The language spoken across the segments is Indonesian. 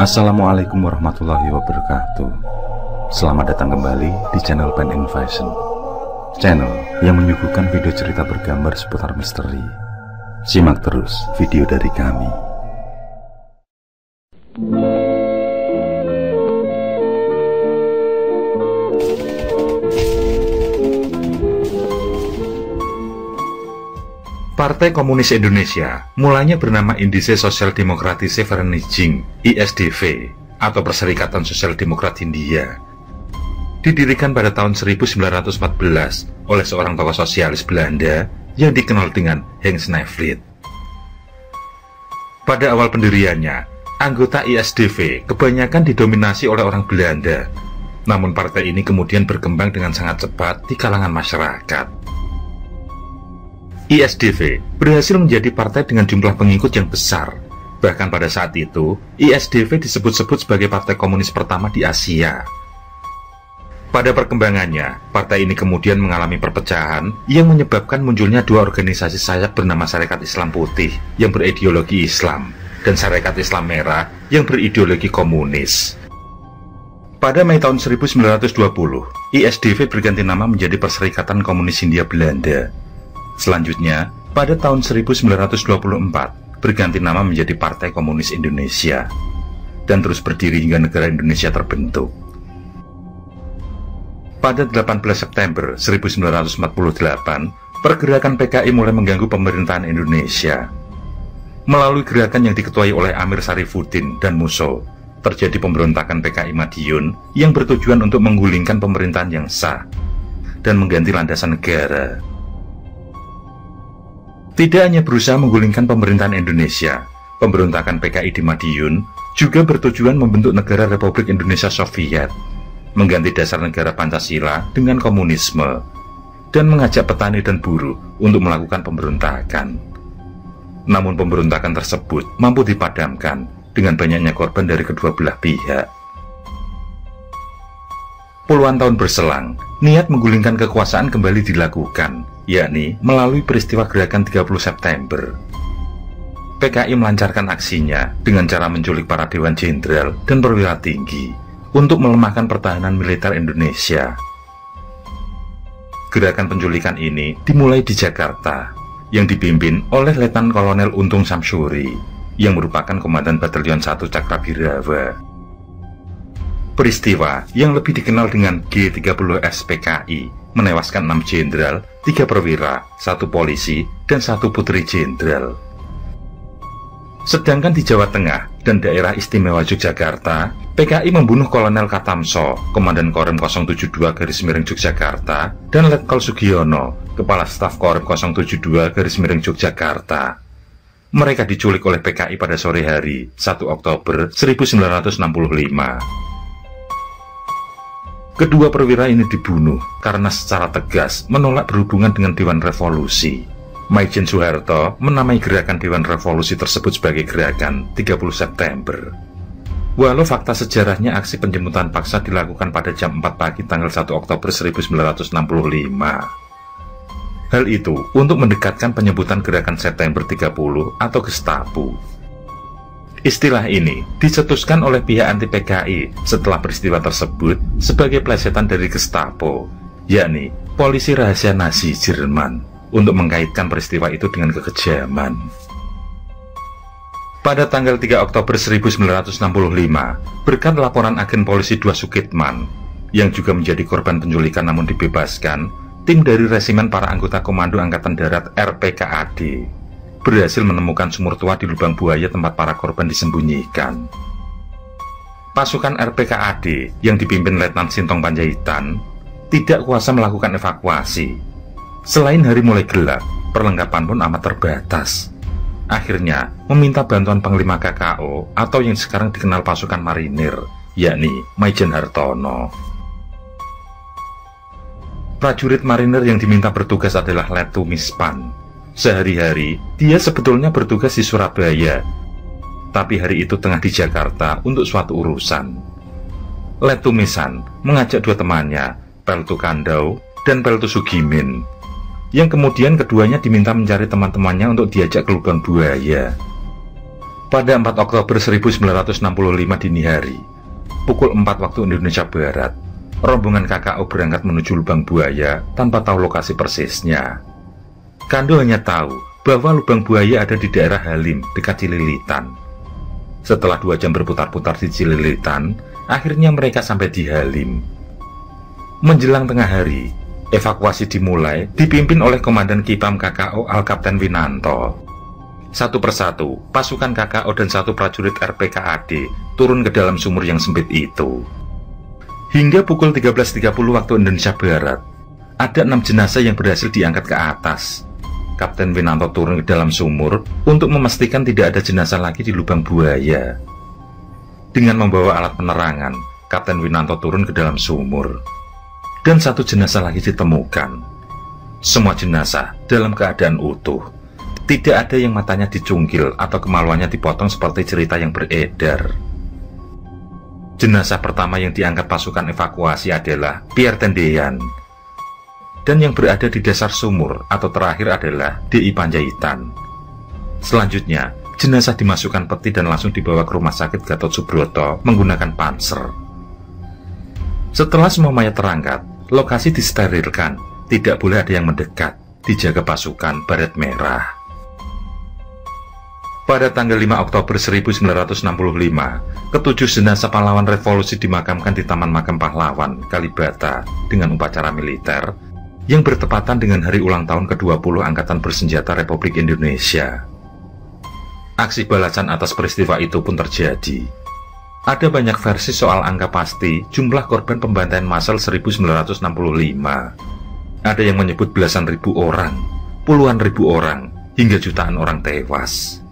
Assalamualaikum warahmatullahi wabarakatuh. Selamat datang kembali di channel Pen Invasion, channel yang menyuguhkan video cerita bergambar seputar misteri. Simak terus video dari kami. Partai Komunis Indonesia mulanya bernama Indische Sozialdemokratische Vereniging (ISDV) atau Perserikatan Sosial Demokrat Hindia. Didirikan pada tahun 1914 oleh seorang tokoh sosialis Belanda yang dikenal dengan Henk Sneevliet. Pada awal pendiriannya, anggota ISDV kebanyakan didominasi oleh orang Belanda. Namun partai ini kemudian berkembang dengan sangat cepat di kalangan masyarakat. ISDV berhasil menjadi partai dengan jumlah pengikut yang besar. Bahkan pada saat itu, ISDV disebut-sebut sebagai partai komunis pertama di Asia. Pada perkembangannya, partai ini kemudian mengalami perpecahan yang menyebabkan munculnya dua organisasi sayap bernama Sarekat Islam Putih yang berideologi Islam dan Sarekat Islam Merah yang berideologi komunis. Pada Mei tahun 1920, ISDV berganti nama menjadi Perserikatan Komunis Hindia Belanda. Selanjutnya, pada tahun 1924, berganti nama menjadi Partai Komunis Indonesia, dan terus berdiri hingga negara Indonesia terbentuk. Pada 18 September 1948, pergerakan PKI mulai mengganggu pemerintahan Indonesia. Melalui gerakan yang diketuai oleh Amir Sarifuddin dan Musso, terjadi pemberontakan PKI Madiun yang bertujuan untuk menggulingkan pemerintahan yang sah dan mengganti landasan negara. Tidak hanya berusaha menggulingkan pemerintahan Indonesia, pemberontakan PKI di Madiun juga bertujuan membentuk negara Republik Indonesia Soviet, mengganti dasar negara Pancasila dengan komunisme, dan mengajak petani dan buruh untuk melakukan pemberontakan. Namun pemberontakan tersebut mampu dipadamkan dengan banyaknya korban dari kedua belah pihak. Puluhan tahun berselang, niat menggulingkan kekuasaan kembali dilakukan, yakni melalui peristiwa gerakan 30 September. PKI melancarkan aksinya dengan cara menculik para dewan jenderal dan perwira tinggi untuk melemahkan pertahanan militer Indonesia. Gerakan penculikan ini dimulai di Jakarta, yang dipimpin oleh Letnan Kolonel Untung Samsuri, yang merupakan Komandan Batalion 1 Cakrabirawa. Peristiwa yang lebih dikenal dengan G30S PKI menewaskan 6 jenderal, 3 perwira, 1 polisi, dan 1 putri jenderal. Sedangkan di Jawa Tengah dan daerah istimewa Yogyakarta, PKI membunuh Kolonel Katamso, Komandan Korem 072 garis miring Yogyakarta, dan Letkol Sugiono, Kepala Staf Korem 072 garis miring Yogyakarta. Mereka diculik oleh PKI pada sore hari, 1 Oktober 1965. Kedua perwira ini dibunuh karena secara tegas menolak berhubungan dengan Dewan Revolusi. Maijen Soeharto menamai gerakan Dewan Revolusi tersebut sebagai gerakan 30 September. Walau fakta sejarahnya aksi penjemputan paksa dilakukan pada jam 4 pagi tanggal 1 Oktober 1965. Hal itu untuk mendekatkan penyebutan gerakan September 30 atau Gestapo. Istilah ini dicetuskan oleh pihak anti-PKI setelah peristiwa tersebut sebagai plesetan dari Gestapo, yakni polisi rahasia Nazi Jerman, untuk mengkaitkan peristiwa itu dengan kekejaman. Pada tanggal 3 Oktober 1965, berkat laporan agen polisi 2 Sukitman, yang juga menjadi korban penculikan namun dibebaskan, tim dari resimen para anggota Komando Angkatan Darat RPKAD berhasil menemukan sumur tua di lubang buaya tempat para korban disembunyikan. Pasukan RPKAD yang dipimpin Letnan Sintong Panjaitan tidak kuasa melakukan evakuasi. Selain hari mulai gelap, perlengkapan pun amat terbatas. Akhirnya meminta bantuan Panglima KKO atau yang sekarang dikenal pasukan marinir, yakni Maijen Hartono. Prajurit marinir yang diminta bertugas adalah Letu Mispan. Sehari-hari, dia sebetulnya bertugas di Surabaya, tapi hari itu tengah di Jakarta untuk suatu urusan. Letu Mispan mengajak 2 temannya, Peltu Kandau dan Peltu Sugimin, yang kemudian keduanya diminta mencari teman-temannya untuk diajak ke lubang buaya. Pada 4 Oktober 1965 dini hari, pukul 4 waktu Indonesia Barat, rombongan KKO berangkat menuju Lubang Buaya tanpa tahu lokasi persisnya. Kando hanya tahu bahwa Lubang Buaya ada di daerah Halim, dekat Cililitan. Setelah 2 jam berputar-putar di Cililitan, akhirnya mereka sampai di Halim. Menjelang tengah hari, evakuasi dimulai dipimpin oleh Komandan Kipam KKO Al-Kapten Winanto. Satu persatu, pasukan KKO dan 1 prajurit RPKAD turun ke dalam sumur yang sempit itu. Hingga pukul 13.30 waktu Indonesia Barat, ada 6 jenazah yang berhasil diangkat ke atas. Kapten Winanto turun ke dalam sumur untuk memastikan tidak ada jenazah lagi di Lubang Buaya. Dengan membawa alat penerangan, Kapten Winanto turun ke dalam sumur. Dan 1 jenazah lagi ditemukan. Semua jenazah dalam keadaan utuh. Tidak ada yang matanya dicungkil atau kemaluannya dipotong seperti cerita yang beredar. Jenazah pertama yang diangkat pasukan evakuasi adalah Pierre Tendean. Dan yang berada di dasar sumur atau terakhir adalah DI Panjaitan. Selanjutnya, jenazah dimasukkan peti dan langsung dibawa ke Rumah Sakit Gatot Subroto menggunakan panser. Setelah semua mayat terangkat, lokasi disterilkan, tidak boleh ada yang mendekat, dijaga pasukan Baret Merah. Pada tanggal 5 Oktober 1965, ke-7 jenazah pahlawan revolusi dimakamkan di Taman Makam Pahlawan, Kalibata, dengan upacara militer, yang bertepatan dengan hari ulang tahun ke-20 Angkatan Bersenjata Republik Indonesia. Aksi balasan atas peristiwa itu pun terjadi. Ada banyak versi soal angka pasti jumlah korban pembantaian massal 1965. Ada yang menyebut belasan ribu orang, puluhan ribu orang, hingga jutaan orang tewas.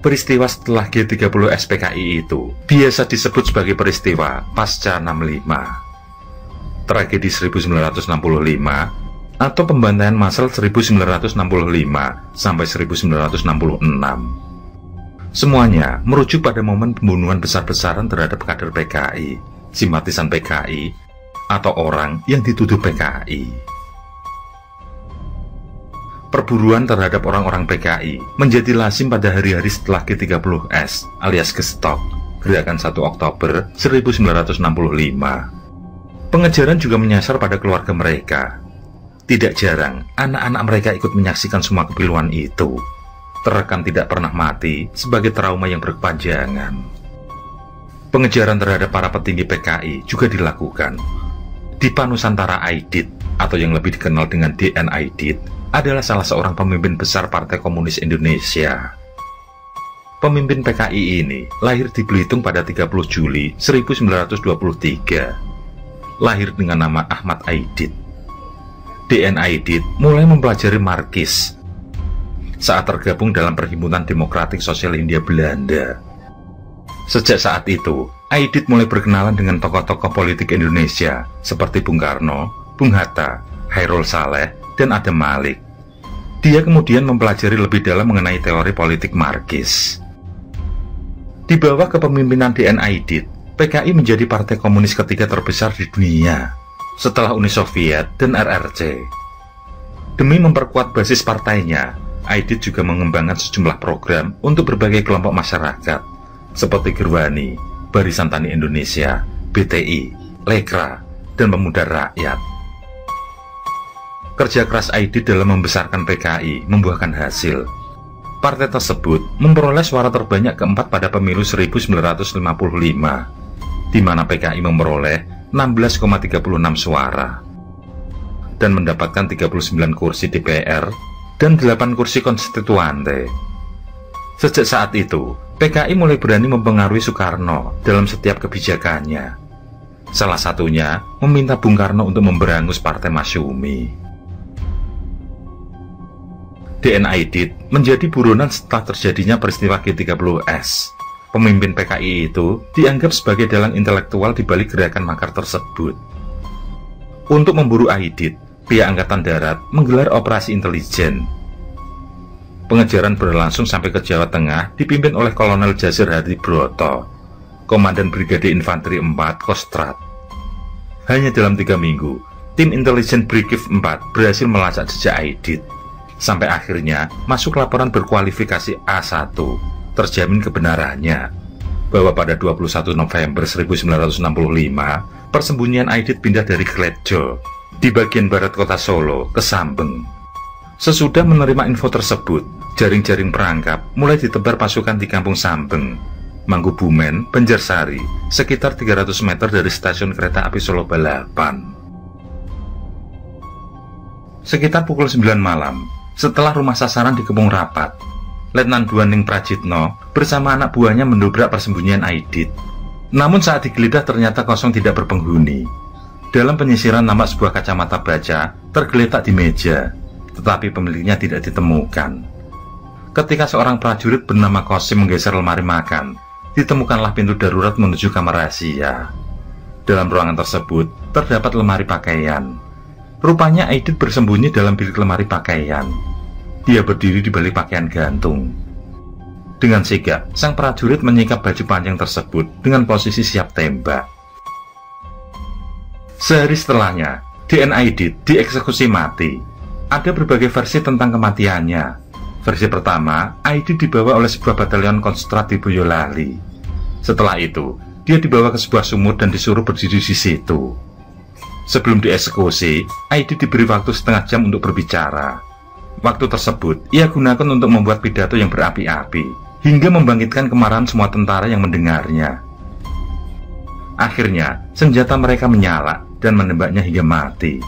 Peristiwa setelah G30 SPKI itu biasa disebut sebagai peristiwa Pasca 65, tragedi 1965, atau pembantaian massal 1965 sampai 1966. Semuanya merujuk pada momen pembunuhan besar-besaran terhadap kader PKI, simpatisan PKI, atau orang yang dituduh PKI. Perburuan terhadap orang-orang PKI menjadi lazim pada hari-hari setelah G30S alias Gestok, Gerakan 1 Oktober 1965. Pengejaran juga menyasar pada keluarga mereka. Tidak jarang, anak-anak mereka ikut menyaksikan semua kepiluan itu. Terekam tidak pernah mati sebagai trauma yang berkepanjangan. Pengejaran terhadap para petinggi PKI juga dilakukan. Dipa Nusantara Aidit, atau yang lebih dikenal dengan DN Aidit, adalah salah seorang pemimpin besar Partai Komunis Indonesia. Pemimpin PKI ini lahir di Belitung pada 30 Juli 1923. Lahir dengan nama Ahmad Aidit. DN Aidit mulai mempelajari Marxis saat tergabung dalam Perhimpunan Demokratik Sosial Hindia Belanda. Sejak saat itu, Aidit mulai berkenalan dengan tokoh-tokoh politik Indonesia seperti Bung Karno, Bung Hatta, Hairul Saleh, dan Adam Malik. Dia kemudian mempelajari lebih dalam mengenai teori politik Marxis. Di bawah kepemimpinan DN Aidit, PKI menjadi partai komunis ketiga terbesar di dunia, setelah Uni Soviet dan RRC. Demi memperkuat basis partainya, Aidit juga mengembangkan sejumlah program untuk berbagai kelompok masyarakat, seperti Gerwani, Barisan Tani Indonesia, BTI, Lekra, dan Pemuda Rakyat. Kerja keras Aidit dalam membesarkan PKI membuahkan hasil. Partai tersebut memperoleh suara terbanyak keempat pada pemilu 1955, di mana PKI memperoleh 16,36 suara dan mendapatkan 39 kursi DPR dan 8 kursi konstituante. Sejak saat itu, PKI mulai berani mempengaruhi Soekarno dalam setiap kebijakannya. Salah satunya meminta Bung Karno untuk memberangus Partai Masyumi. DN Aidit menjadi buronan setelah terjadinya peristiwa G30S. Pemimpin PKI itu dianggap sebagai dalang intelektual di balik gerakan makar tersebut. Untuk memburu Aidit, pihak Angkatan Darat menggelar operasi intelijen. Pengejaran berlangsung sampai ke Jawa Tengah dipimpin oleh Kolonel Jasir Hadi Broto, Komandan Brigade Infanteri 4 Kostrat. Hanya dalam 3 minggu, tim intelijen Brigif 4 berhasil melacak jejak Aidit. Sampai akhirnya masuk laporan berkualifikasi A1 terjamin kebenarannya bahwa pada 21 November 1965, persembunyian Aidit pindah dari Gledjo di bagian barat kota Solo ke Sambeng. Sesudah menerima info tersebut, jaring-jaring perangkap mulai ditebar pasukan di kampung Sambeng, Mangkubumen, Banjarsari, sekitar 300 meter dari stasiun kereta api Solo Balapan. Sekitar pukul 9 malam, setelah rumah sasaran dikepung rapat, Letnan Duaning Prajitno bersama anak buahnya mendobrak persembunyian Aidit. Namun saat digeledah ternyata kosong, tidak berpenghuni. Dalam penyisiran nampak sebuah kacamata baca tergeletak di meja, tetapi pemiliknya tidak ditemukan. Ketika seorang prajurit bernama Kosim menggeser lemari makan, ditemukanlah pintu darurat menuju kamar rahasia. Dalam ruangan tersebut terdapat lemari pakaian. Rupanya Aidit bersembunyi dalam bilik lemari pakaian. Dia berdiri di balik pakaian gantung. Dengan sigap, sang prajurit menyingkap baju panjang tersebut dengan posisi siap tembak. Sehari setelahnya, DNA Aidit dieksekusi mati. Ada berbagai versi tentang kematiannya. Versi pertama, Aidit dibawa oleh sebuah batalion konstrat di Boyolali. Setelah itu, dia dibawa ke sebuah sumur dan disuruh berdiri di situ. Sebelum dieksekusi, Aidit diberi waktu setengah jam untuk berbicara. Waktu tersebut, ia gunakan untuk membuat pidato yang berapi-api, hingga membangkitkan kemarahan semua tentara yang mendengarnya. Akhirnya, senjata mereka menyala dan menembaknya hingga mati.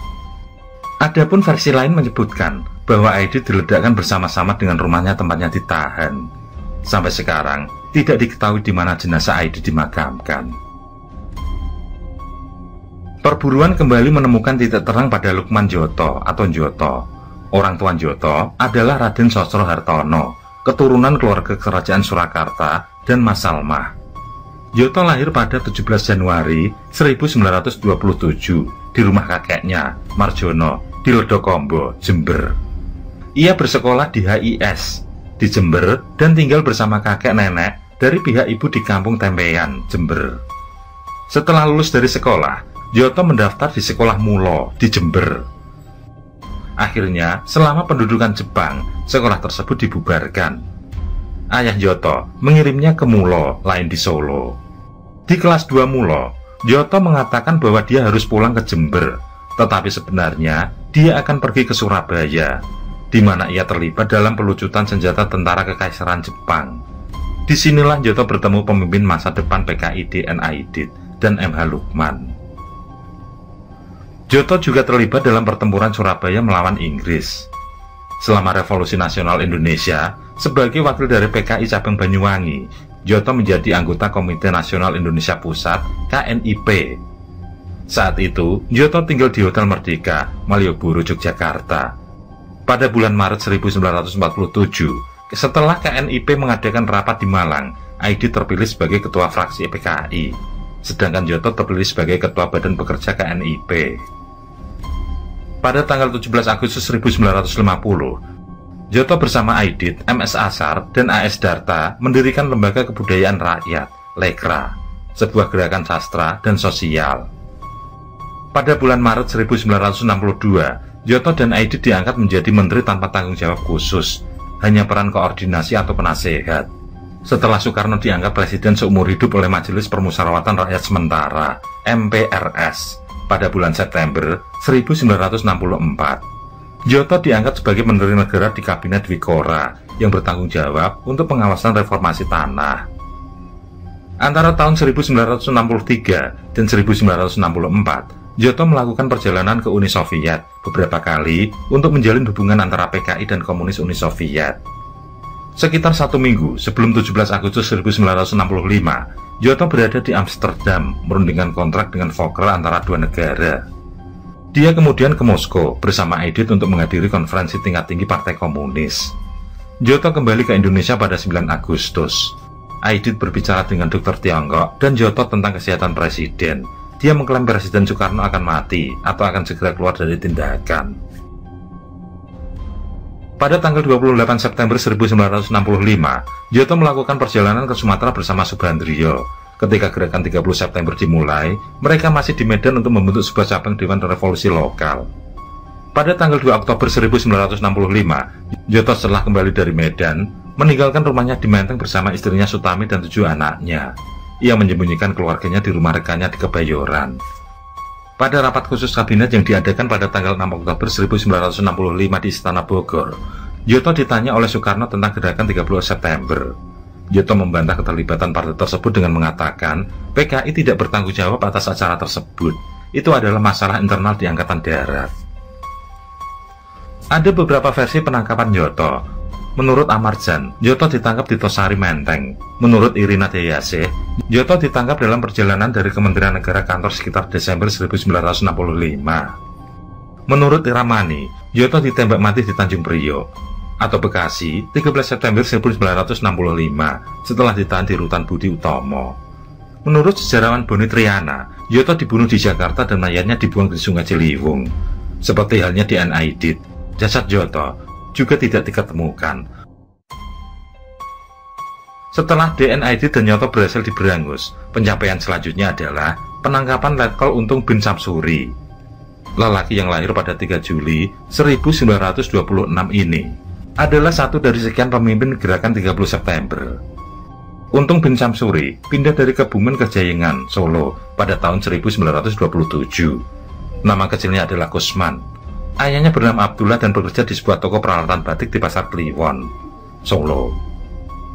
Adapun versi lain menyebutkan bahwa Aidit diledakkan bersama-sama dengan rumahnya tempatnya ditahan. Sampai sekarang, tidak diketahui di mana jenazah Aidit dimakamkan. Perburuan kembali menemukan titik terang pada Lukman Joto atau Joto. Orang tua Joto adalah Raden Sosro Hartono, keturunan keluarga kerajaan Surakarta dan Mas Salmah. Joto lahir pada 17 Januari 1927 di rumah kakeknya, Marjono, di Ledokombo, Jember. Ia bersekolah di HIS di Jember dan tinggal bersama kakek nenek dari pihak ibu di Kampung Tempean, Jember. Setelah lulus dari sekolah, Joto mendaftar di Sekolah Mulo di Jember. Akhirnya, selama pendudukan Jepang, sekolah tersebut dibubarkan. Ayah Joto mengirimnya ke Mulo lain di Solo. Di kelas 2 Mulo, Joto mengatakan bahwa dia harus pulang ke Jember, tetapi sebenarnya dia akan pergi ke Surabaya, di mana ia terlibat dalam pelucutan senjata tentara Kekaisaran Jepang. Disinilah Joto bertemu pemimpin masa depan PKI DNA Aidit dan MH Lukman. Joto juga terlibat dalam pertempuran Surabaya melawan Inggris. Selama Revolusi Nasional Indonesia, sebagai wakil dari PKI cabang Banyuwangi, Joto menjadi anggota Komite Nasional Indonesia Pusat (KNIP). Saat itu, Joto tinggal di Hotel Merdeka, Malioboro, Yogyakarta. Pada bulan Maret 1947, setelah KNIP mengadakan rapat di Malang, Aidit terpilih sebagai ketua fraksi PKI, sedangkan Joto terpilih sebagai ketua Badan Pekerja KNIP. Pada tanggal 17 Agustus 1950, Joto bersama Aidit, MS Asar, dan AS Darta mendirikan Lembaga Kebudayaan Rakyat, Lekra, sebuah gerakan sastra dan sosial. Pada bulan Maret 1962, Joto dan Aidit diangkat menjadi menteri tanpa tanggung jawab khusus, hanya peran koordinasi atau penasehat. Setelah Soekarno diangkat presiden seumur hidup oleh Majelis Permusyawaratan Rakyat Sementara, MPRS, pada bulan September 1964. Joto diangkat sebagai Menteri Negara di Kabinet Wikora yang bertanggung jawab untuk pengawasan reformasi tanah. Antara tahun 1963 dan 1964, Joto melakukan perjalanan ke Uni Soviet beberapa kali untuk menjalin hubungan antara PKI dan Komunis Uni Soviet. Sekitar 1 minggu sebelum 17 Agustus 1965, Joto berada di Amsterdam merundingkan kontrak dengan Fokker antara dua negara. Dia kemudian ke Moskow bersama Aidit untuk menghadiri konferensi tingkat tinggi Partai Komunis. Joto kembali ke Indonesia pada 9 Agustus. Aidit berbicara dengan Dr. Tiongkok dan Joto tentang kesehatan presiden. Dia mengklaim Presiden Soekarno akan mati atau akan segera keluar dari tindakan. Pada tanggal 28 September 1965, Joto melakukan perjalanan ke Sumatera bersama Subandrio. Ketika gerakan 30 September dimulai, mereka masih di Medan untuk membentuk sebuah cabang Dewan Revolusi Lokal. Pada tanggal 2 Oktober 1965, Joto setelah kembali dari Medan, meninggalkan rumahnya di Menteng bersama istrinya Sutami dan 7 anaknya. Ia menyembunyikan keluarganya di rumah rekannya di Kebayoran. Pada rapat khusus kabinet yang diadakan pada tanggal 6 Oktober 1965 di Istana Bogor, Yoto ditanya oleh Soekarno tentang gerakan 30 September. Yoto membantah keterlibatan partai tersebut dengan mengatakan PKI tidak bertanggung jawab atas acara tersebut. Itu adalah masalah internal di Angkatan Darat. Ada beberapa versi penangkapan Yoto. Menurut Amarjan, Yoto ditangkap di Tosari Menteng. Menurut Irina Deyase, Yoto ditangkap dalam perjalanan dari Kementerian Negara kantor sekitar Desember 1965. Menurut Iramani, Yoto ditembak mati di Tanjung Priok atau Bekasi 13 September 1965 setelah ditahan di Rutan Budi Utomo. Menurut sejarawan Boni Triana, Yoto dibunuh di Jakarta dan mayatnya dibuang di Sungai Ciliwung. Seperti halnya di Aidit, jasad Yoto juga tidak diketemukan. Setelah DNID dan Yoto berhasil diberangus, pencapaian selanjutnya adalah penangkapan Letkol Untung bin Samsuri. Lelaki yang lahir pada 3 Juli 1926 ini adalah satu dari sekian pemimpin gerakan 30 September. Untung bin Samsuri pindah dari Kebumen ke Jayengan, Solo pada tahun 1927. Nama kecilnya adalah Kusman. Ayahnya bernama Abdullah dan bekerja di sebuah toko peralatan batik di Pasar Kliwon, Solo.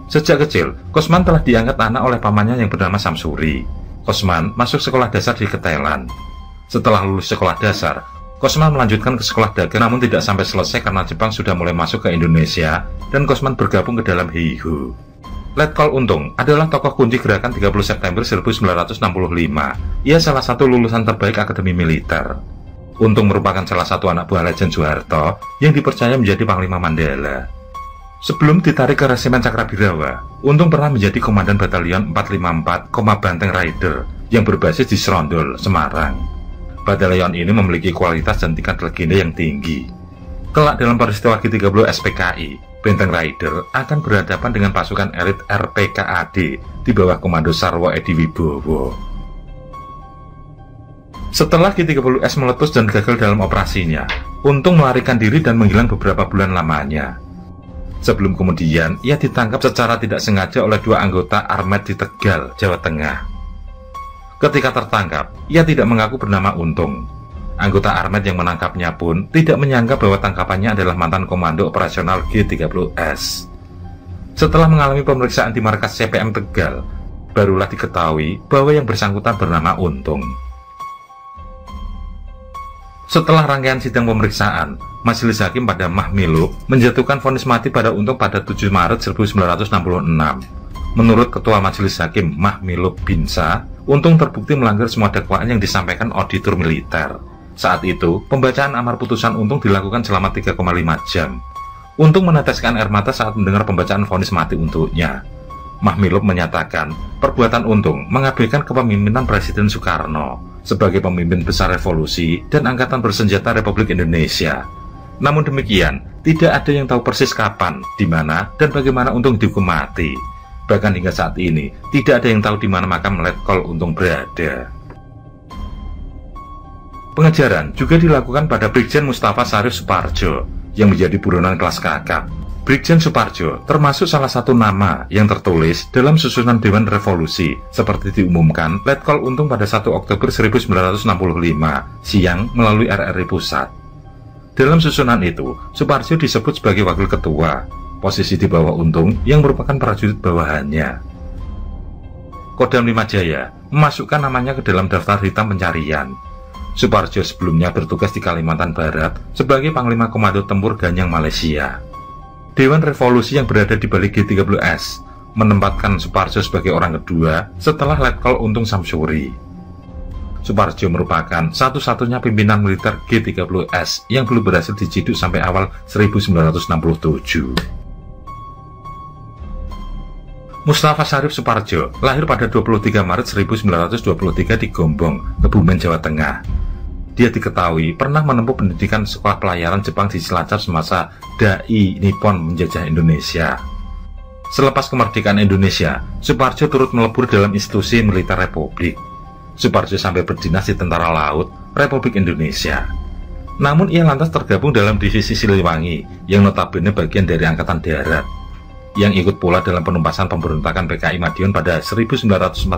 Sejak kecil, Kusman telah diangkat anak oleh pamannya yang bernama Samsuri. Kusman masuk sekolah dasar di Ketelan. Setelah lulus sekolah dasar, Kusman melanjutkan ke sekolah dagang namun tidak sampai selesai karena Jepang sudah mulai masuk ke Indonesia dan Kusman bergabung ke dalam Heiho. Letkol Untung adalah tokoh kunci gerakan 30 September 1965. Ia salah satu lulusan terbaik Akademi Militer. Untung merupakan salah satu anak buah Lejen Soeharto yang dipercaya menjadi Panglima Mandala. Sebelum ditarik ke Resimen Cakrabirawa, Untung pernah menjadi Komandan Batalion 454 Koma Banteng Rider yang berbasis di Serondol, Semarang. Batalion ini memiliki kualitas dan tingkat legenda yang tinggi. Kelak dalam peristiwa G30 SPKI, Benteng Rider akan berhadapan dengan pasukan elit RPKAD di bawah komando Sarwo Edi Wibowo. Setelah G30S meletus dan gagal dalam operasinya, Untung melarikan diri dan menghilang beberapa bulan lamanya. Sebelum kemudian, ia ditangkap secara tidak sengaja oleh 2 anggota Armet di Tegal, Jawa Tengah. Ketika tertangkap, ia tidak mengaku bernama Untung. Anggota Armet yang menangkapnya pun tidak menyangka bahwa tangkapannya adalah mantan komando operasional G30S. Setelah mengalami pemeriksaan di markas CPM Tegal, barulah diketahui bahwa yang bersangkutan bernama Untung. Setelah rangkaian sidang pemeriksaan, Majelis Hakim pada Mahmilub menjatuhkan vonis mati pada Untung pada 7 Maret 1966. Menurut Ketua Majelis Hakim Mahmilub Binsa, Untung terbukti melanggar semua dakwaan yang disampaikan auditor militer. Saat itu, pembacaan amar putusan Untung dilakukan selama 3,5 jam. Untung meneteskan air mata saat mendengar pembacaan vonis mati untuknya. Mahmilub menyatakan, perbuatan Untung mengabaikan kepemimpinan Presiden Soekarno sebagai pemimpin besar revolusi dan angkatan bersenjata Republik Indonesia. Namun demikian, tidak ada yang tahu persis kapan, di mana, dan bagaimana Untung dihukum mati. Bahkan hingga saat ini, tidak ada yang tahu di mana makam Letkol Untung berada. Pengejaran juga dilakukan pada Brigjen Mustafa Sarif Suparjo yang menjadi buronan kelas kakap. Brigjen Suparjo termasuk salah satu nama yang tertulis dalam susunan Dewan Revolusi seperti diumumkan Letkol Untung pada 1 Oktober 1965 siang melalui RRI Pusat. Dalam susunan itu, Suparjo disebut sebagai wakil ketua, posisi di bawah Untung yang merupakan prajurit bawahannya. Kodam 5 Jaya memasukkan namanya ke dalam daftar hitam pencarian. Suparjo sebelumnya bertugas di Kalimantan Barat sebagai Panglima Komando Tempur Ganyang Malaysia. Dewan Revolusi yang berada di balik G30S menempatkan Suparjo sebagai orang kedua setelah Letkol Untung Samsuri. Suparjo merupakan satu-satunya pimpinan militer G30S yang belum berhasil diciduk sampai awal 1967. Mustafa Sarif Suparjo lahir pada 23 Maret 1923 di Gombong, Kebumen, Jawa Tengah. Dia diketahui pernah menempuh pendidikan sekolah pelayaran Jepang di Cilacap semasa Dai Nippon menjajah Indonesia. Selepas kemerdekaan Indonesia, Suparjo turut melebur dalam institusi militer Republik. Suparjo sampai berdinas di Tentara Laut Republik Indonesia. Namun ia lantas tergabung dalam divisi Siliwangi yang notabene bagian dari Angkatan Darat. yang ikut pula dalam penumpasan pemberontakan PKI Madiun pada 1948.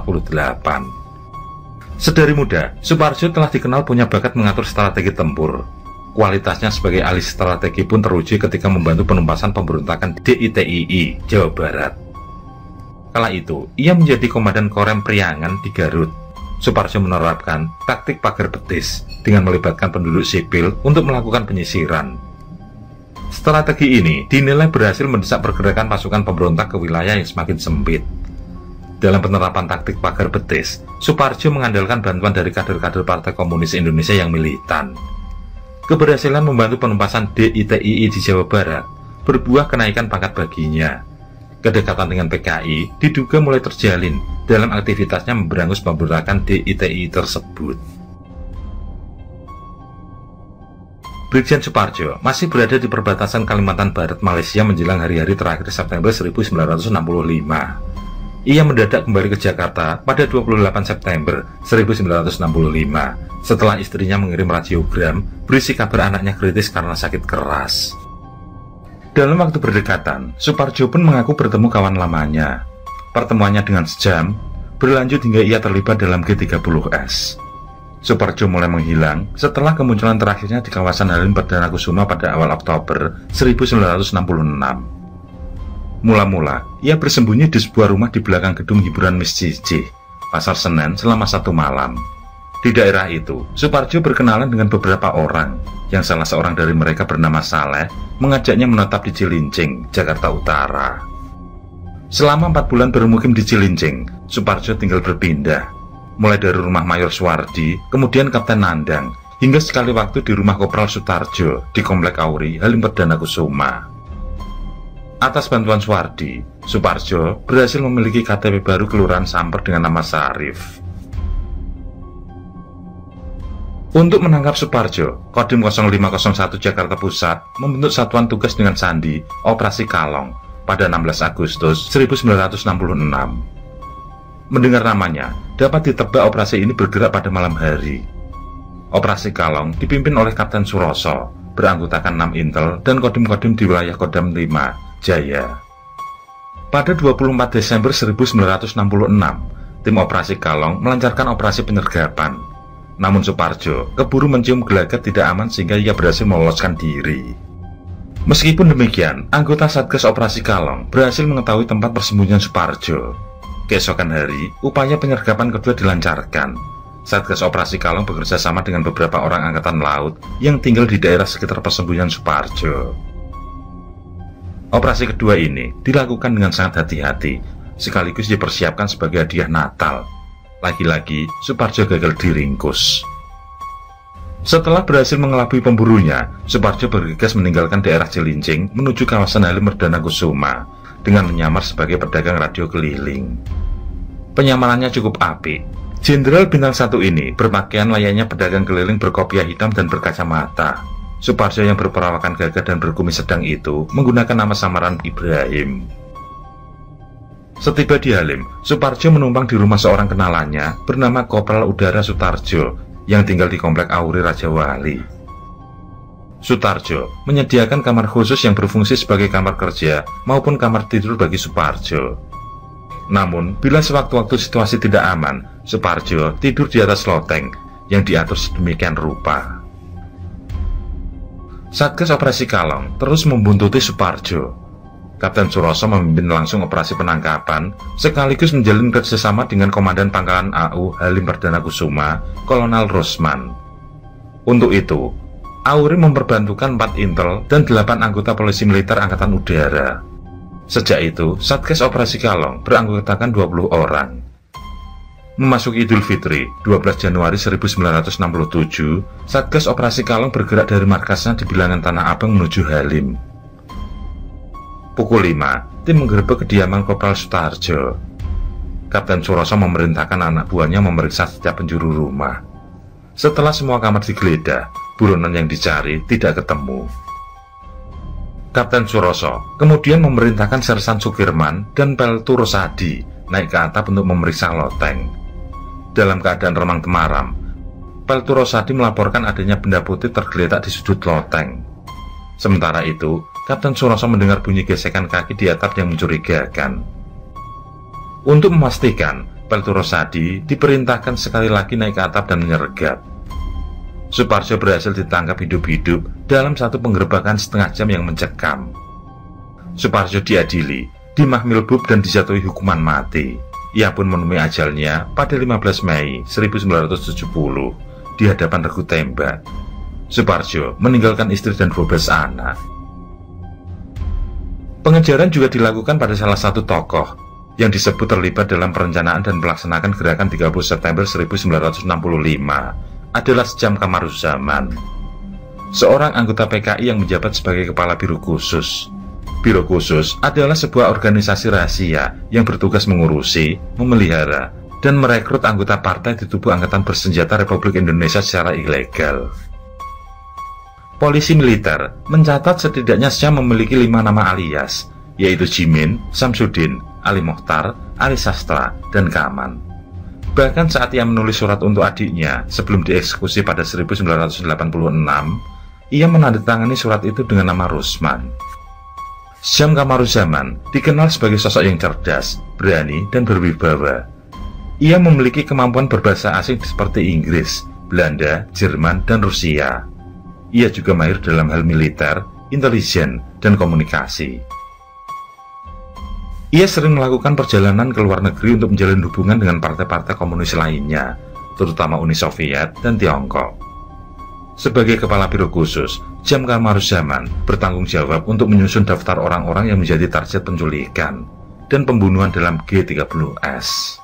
Sedari muda, Suparjo telah dikenal punya bakat mengatur strategi tempur. Kualitasnya sebagai ahli strategi pun teruji ketika membantu penumpasan pemberontakan DITII, Jawa Barat. Kala itu, ia menjadi komandan Korem Priangan di Garut. Suparjo menerapkan taktik pagar betis dengan melibatkan penduduk sipil untuk melakukan penyisiran. Strategi ini dinilai berhasil mendesak pergerakan pasukan pemberontak ke wilayah yang semakin sempit. Dalam penerapan taktik pagar betis, Suparjo mengandalkan bantuan dari kader-kader Partai Komunis Indonesia yang militan. Keberhasilan membantu penumpasan DITII di Jawa Barat berbuah kenaikan pangkat baginya. Kedekatan dengan PKI diduga mulai terjalin dalam aktivitasnya memberangus pemberontakan DITII tersebut. Brigjen Suparjo masih berada di perbatasan Kalimantan Barat, Malaysia menjelang hari-hari terakhir September 1965. Ia mendadak kembali ke Jakarta pada 28 September 1965 setelah istrinya mengirim radiogram berisi kabar anaknya kritis karena sakit keras. Dalam waktu berdekatan, Suparjo pun mengaku bertemu kawan lamanya. Pertemuannya dengan sejam, berlanjut hingga ia terlibat dalam G30S. Suparjo mulai menghilang setelah kemunculan terakhirnya di kawasan Halim Perdana Kusuma pada awal Oktober 1966. Mula-mula, ia bersembunyi di sebuah rumah di belakang gedung hiburan Miss Cici, Pasar Senen selama 1 malam. Di daerah itu, Suparjo berkenalan dengan beberapa orang, yang salah seorang dari mereka bernama Saleh, mengajaknya menetap di Cilincing, Jakarta Utara. Selama 4 bulan bermukim di Cilincing, Suparjo tinggal berpindah, mulai dari rumah Mayor Suwardi, kemudian Kapten Nandang, hingga sekali waktu di rumah Kopral Sutarjo di Komplek Auri, Halim Perdana Kusuma. Atas bantuan Suwardi, Suparjo berhasil memiliki KTP baru Kelurahan Samper dengan nama Sarif. Untuk menangkap Suparjo, Kodim 0501 Jakarta Pusat membentuk satuan tugas dengan sandi Operasi Kalong pada 16 Agustus 1966. Mendengar namanya, dapat ditebak operasi ini bergerak pada malam hari. Operasi Kalong dipimpin oleh Kapten Suroso, beranggotakan 6 intel dan kodim-kodim di wilayah Kodam 5, Jaya. Pada 24 Desember 1966, tim Operasi Kalong melancarkan operasi penyergapan. Namun Suparjo keburu mencium gelagat tidak aman sehingga ia berhasil meloloskan diri. Meskipun demikian, anggota Satgas Operasi Kalong berhasil mengetahui tempat persembunyian Suparjo. Keesokan hari, upaya penyergapan kedua dilancarkan. Satgas Operasi Kalong bekerja sama dengan beberapa orang angkatan laut yang tinggal di daerah sekitar persembunyian Suparjo. Operasi kedua ini dilakukan dengan sangat hati-hati, sekaligus dipersiapkan sebagai hadiah Natal. Lagi-lagi, Suparjo gagal diringkus. Setelah berhasil mengelabui pemburunya, Suparjo bergegas meninggalkan daerah Cilincing menuju kawasan Halim Perdana Kusuma dengan menyamar sebagai pedagang radio keliling. Penyamarannya cukup apik. Jenderal Bintang 1 ini berpakaian layaknya pedagang keliling berkopiah hitam dan berkacamata. Suparjo yang berperawakan gagah dan berkumis sedang itu menggunakan nama samaran Ibrahim. Setiba di Halim, Suparjo menumpang di rumah seorang kenalannya bernama Kopral Udara Sutarjo yang tinggal di Komplek Auri Raja Wali. Sutarjo menyediakan kamar khusus yang berfungsi sebagai kamar kerja maupun kamar tidur bagi Suparjo. Namun, bila sewaktu-waktu situasi tidak aman, Suparjo tidur di atas loteng yang diatur sedemikian rupa. Satgas Operasi Kalong terus membuntuti Suparjo. Kapten Suroso memimpin langsung operasi penangkapan, sekaligus menjalin kerjasama dengan Komandan Pangkalan AU Halim Perdana Kusuma, Kolonel Rosman. Untuk itu, Auri memperbantukan 4 intel dan 8 anggota polisi militer Angkatan Udara. Sejak itu, Satgas Operasi Kalong beranggotakan 20 orang. Memasuki Idul Fitri, 12 Januari 1967, Satgas Operasi Kalong bergerak dari markasnya di bilangan Tanah Abang menuju Halim. Pukul 5, tim menggerebek kediaman Kopral Sutarjo. Kapten Suroso memerintahkan anak buahnya memeriksa setiap penjuru rumah. Setelah semua kamar digeledah, buronan yang dicari tidak ketemu. Kapten Suroso kemudian memerintahkan Sersan Sukirman dan Peltu Rosadi naik ke atap untuk memeriksa loteng. Dalam keadaan remang-temaram, Peltu Rosadi melaporkan adanya benda putih tergeletak di sudut loteng. Sementara itu, Kapten Suroso mendengar bunyi gesekan kaki di atap yang mencurigakan. Untuk memastikan, Peltu Rosadi diperintahkan sekali lagi naik ke atap dan menyergap. Suparjo berhasil ditangkap hidup-hidup dalam satu penggerebekan setengah jam yang mencekam. Suparjo diadili, dimahmilbub dan dijatuhi hukuman mati. Ia pun menemui ajalnya pada 15 Mei 1970 di hadapan regu tembak. Suparjo meninggalkan istri dan 12 anak. Pengejaran juga dilakukan pada salah satu tokoh yang disebut terlibat dalam perencanaan dan melaksanakan gerakan 30 September 1965 adalah Sjam Kamaruzzaman, seorang anggota PKI yang menjabat sebagai kepala Biro Khusus. Biro Khusus adalah sebuah organisasi rahasia yang bertugas mengurusi, memelihara, dan merekrut anggota partai di tubuh Angkatan Bersenjata Republik Indonesia secara ilegal. Polisi militer mencatat setidaknya Sjam memiliki 5 nama alias, yaitu Jimin, Samsudin, Ali Mokhtar, Ali Sastra, dan Kaman. Bahkan saat ia menulis surat untuk adiknya sebelum dieksekusi pada 1986, ia menandatangani surat itu dengan nama Rusman. Sjam Kamaruzzaman dikenal sebagai sosok yang cerdas, berani, dan berwibawa. Ia memiliki kemampuan berbahasa asing seperti Inggris, Belanda, Jerman, dan Rusia. Ia juga mahir dalam hal militer, intelijen, dan komunikasi. Ia sering melakukan perjalanan ke luar negeri untuk menjalin hubungan dengan partai-partai komunis lainnya, terutama Uni Soviet dan Tiongkok. Sebagai kepala Biro Khusus, Sjam Kamaruzzaman bertanggung jawab untuk menyusun daftar orang-orang yang menjadi target penculikan dan pembunuhan dalam G30S.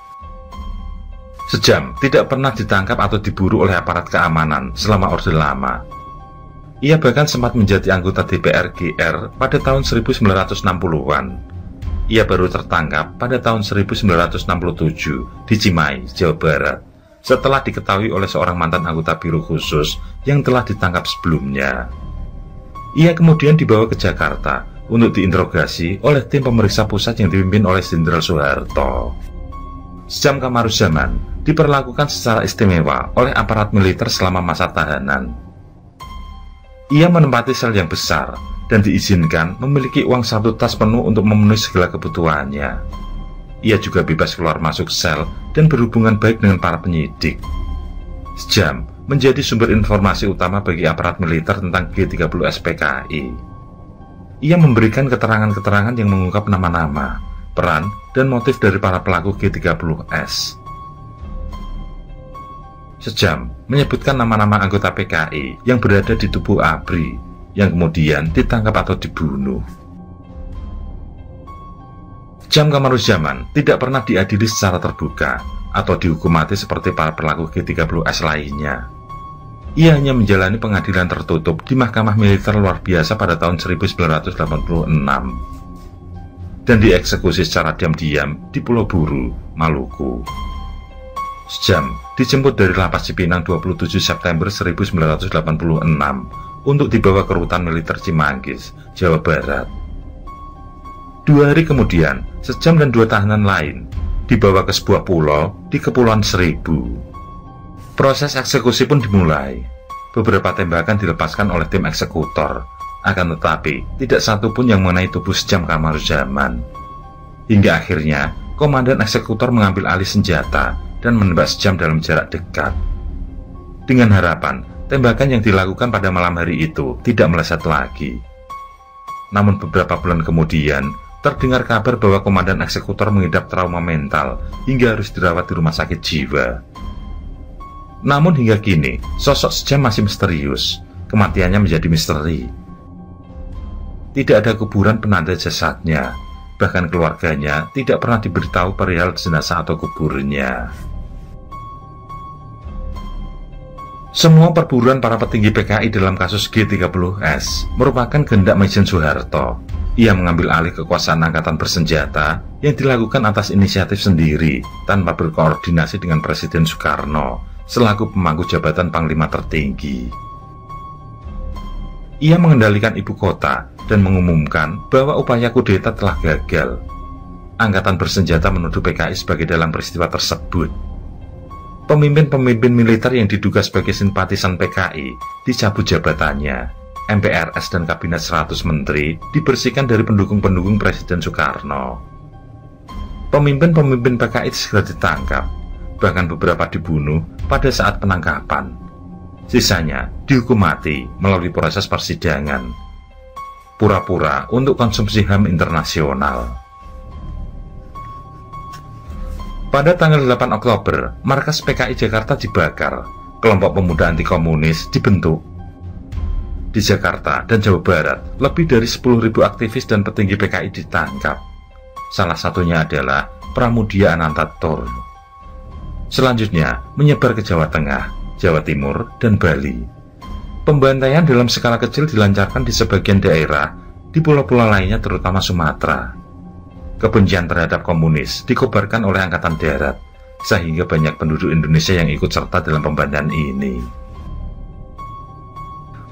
Sjam tidak pernah ditangkap atau diburu oleh aparat keamanan selama Orde Lama. Ia bahkan sempat menjadi anggota DPR GR pada tahun 1960-an. Ia baru tertangkap pada tahun 1967 di Cimahi, Jawa Barat, setelah diketahui oleh seorang mantan anggota Biro Khusus yang telah ditangkap sebelumnya. Ia kemudian dibawa ke Jakarta untuk diinterogasi oleh tim pemeriksa pusat yang dipimpin oleh Jenderal Soeharto. Sjam Kamaruzzaman diperlakukan secara istimewa oleh aparat militer selama masa tahanan. Ia menempati sel yang besar dan diizinkan memiliki uang 1 tas penuh untuk memenuhi segala kebutuhannya. Ia juga bebas keluar masuk sel dan berhubungan baik dengan para penyidik. Sjam menjadi sumber informasi utama bagi aparat militer tentang G30S PKI. Ia memberikan keterangan-keterangan yang mengungkap nama-nama, peran, dan motif dari para pelaku G30S. Sjam menyebutkan nama-nama anggota PKI yang berada di tubuh ABRI, yang kemudian ditangkap atau dibunuh. Sjam Kamaruzzaman tidak pernah diadili secara terbuka atau dihukum mati seperti para pelaku G30S lainnya. Ia hanya menjalani pengadilan tertutup di Mahkamah Militer Luar Biasa pada tahun 1986 dan dieksekusi secara diam-diam di Pulau Buru, Maluku. Sjam dijemput dari Lapas Cipinang 27 September 1986 untuk dibawa ke rutan militer Cimanggis, Jawa Barat. 2 hari kemudian, Sjam dan 2 tahanan lain dibawa ke sebuah pulau di Kepulauan Seribu. Proses eksekusi pun dimulai. Beberapa tembakan dilepaskan oleh tim eksekutor, akan tetapi tidak satu pun yang mengenai tubuh Sjam Kamaruzzaman. Hingga akhirnya, komandan eksekutor mengambil alih senjata dan menembak Sjam dalam jarak dekat. Dengan harapan tembakan yang dilakukan pada malam hari itu tidak meleset lagi. Namun beberapa bulan kemudian, terdengar kabar bahwa komandan eksekutor mengidap trauma mental hingga harus dirawat di rumah sakit jiwa. Namun hingga kini, sosok Sjam masih misterius. Kematiannya menjadi misteri. Tidak ada kuburan penanda jasadnya. Bahkan keluarganya tidak pernah diberitahu perihal jenazah atau kuburnya. Semua perburuan para petinggi PKI dalam kasus G30S merupakan kehendak Maijen Soeharto. Ia mengambil alih kekuasaan angkatan bersenjata yang dilakukan atas inisiatif sendiri tanpa berkoordinasi dengan Presiden Soekarno selaku pemangku jabatan Panglima tertinggi. Ia mengendalikan ibu kota dan mengumumkan bahwa upaya kudeta telah gagal. Angkatan bersenjata menuduh PKI sebagai dalang peristiwa tersebut. Pemimpin-pemimpin militer yang diduga sebagai simpatisan PKI dicabut jabatannya. MPRS dan Kabinet 100 Menteri dibersihkan dari pendukung-pendukung Presiden Soekarno. Pemimpin-pemimpin PKI segera ditangkap, bahkan beberapa dibunuh pada saat penangkapan. Sisanya dihukum mati melalui proses persidangan, pura-pura untuk konsumsi HAM internasional. Pada tanggal 8 Oktober, markas PKI Jakarta dibakar, kelompok pemuda anti komunis dibentuk. Di Jakarta dan Jawa Barat, lebih dari 10.000 aktivis dan petinggi PKI ditangkap. Salah satunya adalah Pramudia Anantatur. Selanjutnya, menyebar ke Jawa Tengah, Jawa Timur, dan Bali. Pembantaian dalam skala kecil dilancarkan di sebagian daerah, di pulau-pulau lainnya terutama Sumatera. Kebencian terhadap komunis dikobarkan oleh Angkatan Darat, sehingga banyak penduduk Indonesia yang ikut serta dalam pembantaian ini.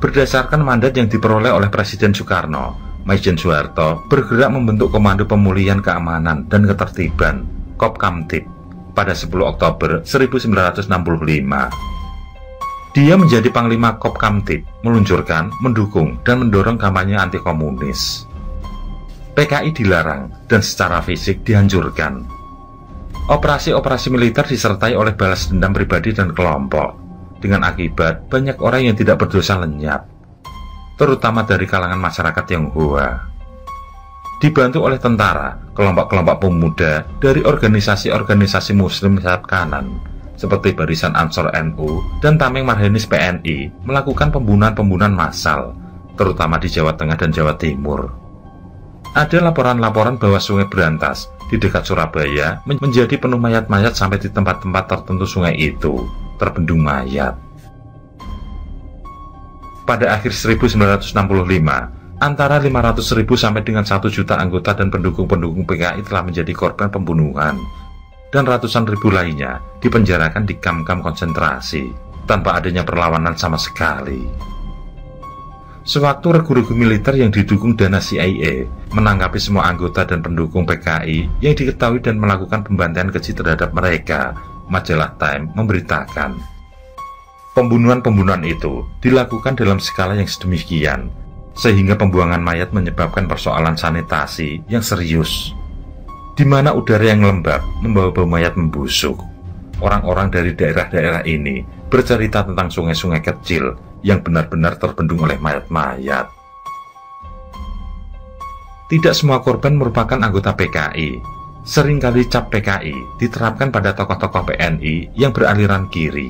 Berdasarkan mandat yang diperoleh oleh Presiden Soekarno, Maijen Soeharto bergerak membentuk Komando Pemulihan Keamanan dan Ketertiban Kopkamtib pada 10 Oktober 1965. Dia menjadi Panglima Kopkamtib, meluncurkan, mendukung, dan mendorong kampanye anti-komunis. PKI dilarang dan secara fisik dihancurkan. Operasi-operasi militer disertai oleh balas dendam pribadi dan kelompok, dengan akibat banyak orang yang tidak berdosa lenyap, terutama dari kalangan masyarakat Tionghoa. Dibantu oleh tentara, kelompok-kelompok pemuda dari organisasi-organisasi muslim sayap kanan, seperti Barisan Ansor NU dan Tameng Marhenis PNI, melakukan pembunuhan-pembunuhan massal, terutama di Jawa Tengah dan Jawa Timur. Ada laporan-laporan bahwa Sungai Berantas di dekat Surabaya menjadi penuh mayat-mayat sampai di tempat-tempat tertentu sungai itu terbendung mayat. Pada akhir 1965, antara 500.000 sampai dengan 1 juta anggota dan pendukung-pendukung PKI telah menjadi korban pembunuhan, dan ratusan ribu lainnya dipenjarakan di kamp-kamp konsentrasi tanpa adanya perlawanan sama sekali. Sewaktu regu-regu militer yang didukung dana CIA menangkapi semua anggota dan pendukung PKI yang diketahui dan melakukan pembantaian keji terhadap mereka, majalah Time memberitakan pembunuhan-pembunuhan itu dilakukan dalam skala yang sedemikian, sehingga pembuangan mayat menyebabkan persoalan sanitasi yang serius, di mana udara yang lembab membawa bau mayat membusuk. Orang-orang dari daerah-daerah ini bercerita tentang sungai-sungai kecil yang benar-benar terbendung oleh mayat-mayat. Tidak semua korban merupakan anggota PKI. Seringkali cap PKI diterapkan pada tokoh-tokoh PNI yang beraliran kiri.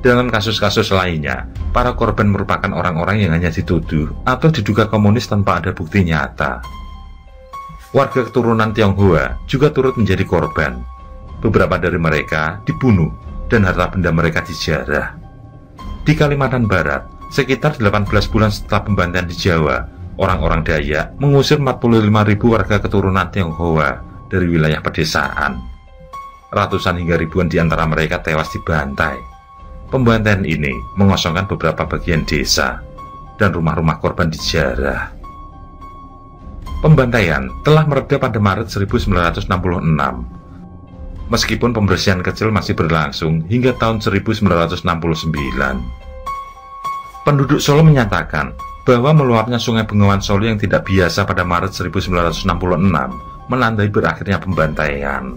Dalam kasus-kasus lainnya, para korban merupakan orang-orang yang hanya dituduh atau diduga komunis tanpa ada bukti nyata. Warga keturunan Tionghoa juga turut menjadi korban. Beberapa dari mereka dibunuh dan harta benda mereka dijarah. Di Kalimantan Barat, sekitar 18 bulan setelah pembantaian di Jawa, orang-orang Dayak mengusir 45.000 warga keturunan Tionghoa dari wilayah pedesaan. Ratusan hingga ribuan di antara mereka tewas dibantai. Pembantaian ini mengosongkan beberapa bagian desa, dan rumah-rumah korban dijarah. Pembantaian telah mereda pada Maret 1966. Meskipun pembersihan kecil masih berlangsung hingga tahun 1969. Penduduk Solo menyatakan bahwa meluapnya Sungai Bengawan Solo yang tidak biasa pada Maret 1966 menandai berakhirnya pembantaian.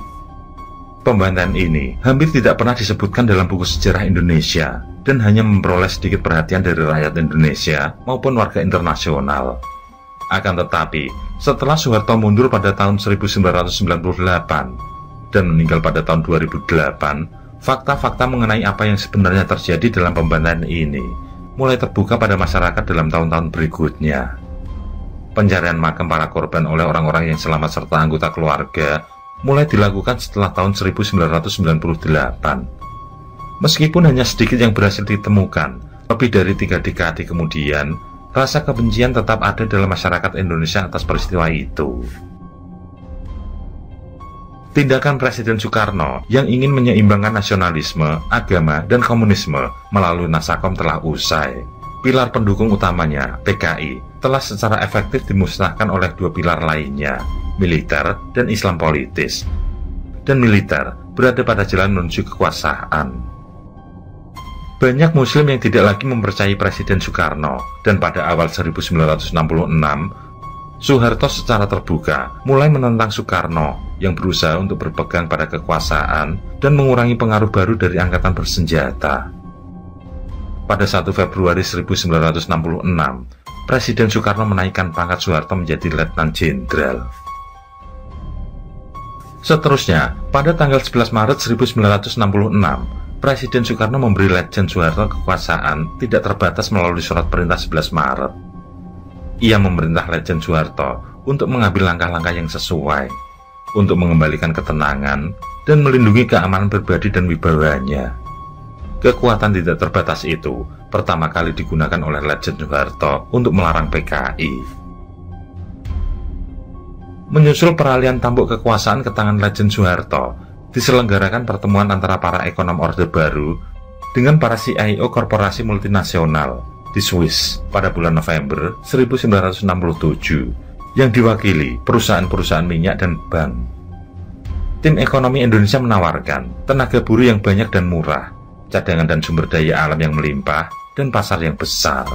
Pembantaian ini hampir tidak pernah disebutkan dalam buku sejarah Indonesia dan hanya memperoleh sedikit perhatian dari rakyat Indonesia maupun warga internasional. Akan tetapi, setelah Soeharto mundur pada tahun 1998 dan meninggal pada tahun 2008, fakta-fakta mengenai apa yang sebenarnya terjadi dalam pembantaian ini mulai terbuka pada masyarakat dalam tahun-tahun berikutnya. Pencarian makam para korban oleh orang-orang yang selamat serta anggota keluarga mulai dilakukan setelah tahun 1998. Meskipun hanya sedikit yang berhasil ditemukan, lebih dari 3 dekade kemudian, rasa kebencian tetap ada dalam masyarakat Indonesia atas peristiwa itu. Tindakan Presiden Soekarno yang ingin menyeimbangkan nasionalisme, agama, dan komunisme melalui Nasakom telah usai. Pilar pendukung utamanya, PKI, telah secara efektif dimusnahkan oleh 2 pilar lainnya, militer dan Islam politis. Dan militer berada pada jalan menuju kekuasaan. Banyak Muslim yang tidak lagi mempercayai Presiden Soekarno, dan pada awal 1966, Soeharto secara terbuka mulai menentang Soekarno yang berusaha untuk berpegang pada kekuasaan dan mengurangi pengaruh baru dari angkatan bersenjata. Pada 1 Februari 1966, Presiden Soekarno menaikkan pangkat Soeharto menjadi Letnan Jenderal. Seterusnya, pada tanggal 11 Maret 1966, Presiden Soekarno memberi Letjen Soeharto kekuasaan tidak terbatas melalui surat perintah 11 Maret. Ia memerintah Letjen Soeharto untuk mengambil langkah-langkah yang sesuai, untuk mengembalikan ketenangan dan melindungi keamanan pribadi dan wibawanya. Kekuatan tidak terbatas itu pertama kali digunakan oleh Letjen Soeharto untuk melarang PKI. Menyusul peralihan tampuk kekuasaan ke tangan Letjen Soeharto, diselenggarakan pertemuan antara para ekonom Orde Baru dengan para CIO korporasi multinasional di Swiss pada bulan November 1967 yang diwakili perusahaan-perusahaan minyak dan bank. Tim ekonomi Indonesia menawarkan tenaga buruh yang banyak dan murah, cadangan dan sumber daya alam yang melimpah, dan pasar yang besar.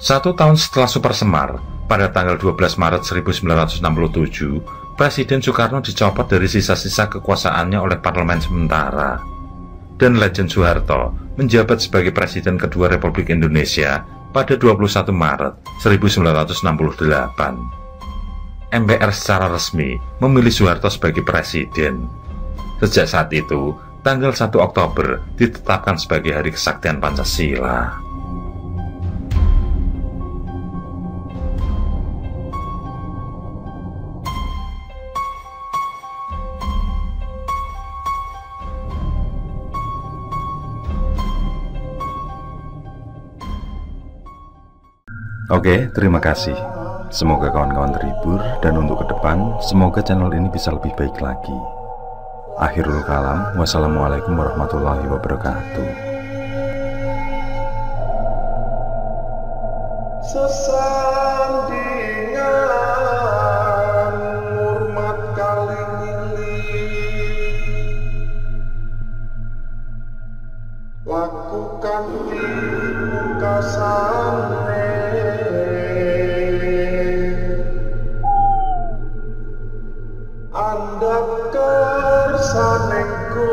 1 tahun setelah Super Semar, pada tanggal 12 Maret 1967, Presiden Soekarno dicopot dari sisa-sisa kekuasaannya oleh parlemen sementara, dan Letjen Soeharto menjabat sebagai Presiden kedua Republik Indonesia pada 21 Maret 1968. MPR secara resmi memilih Soeharto sebagai Presiden. Sejak saat itu, tanggal 1 Oktober ditetapkan sebagai Hari Kesaktian Pancasila. Oke, terima kasih. Semoga kawan-kawan terhibur, dan untuk ke depan, semoga channel ini bisa lebih baik lagi. Akhirul kalam, wassalamualaikum warahmatullahi wabarakatuh. Sesandingan hormat kalingili, lakukan pungkasane, Anda kersanengku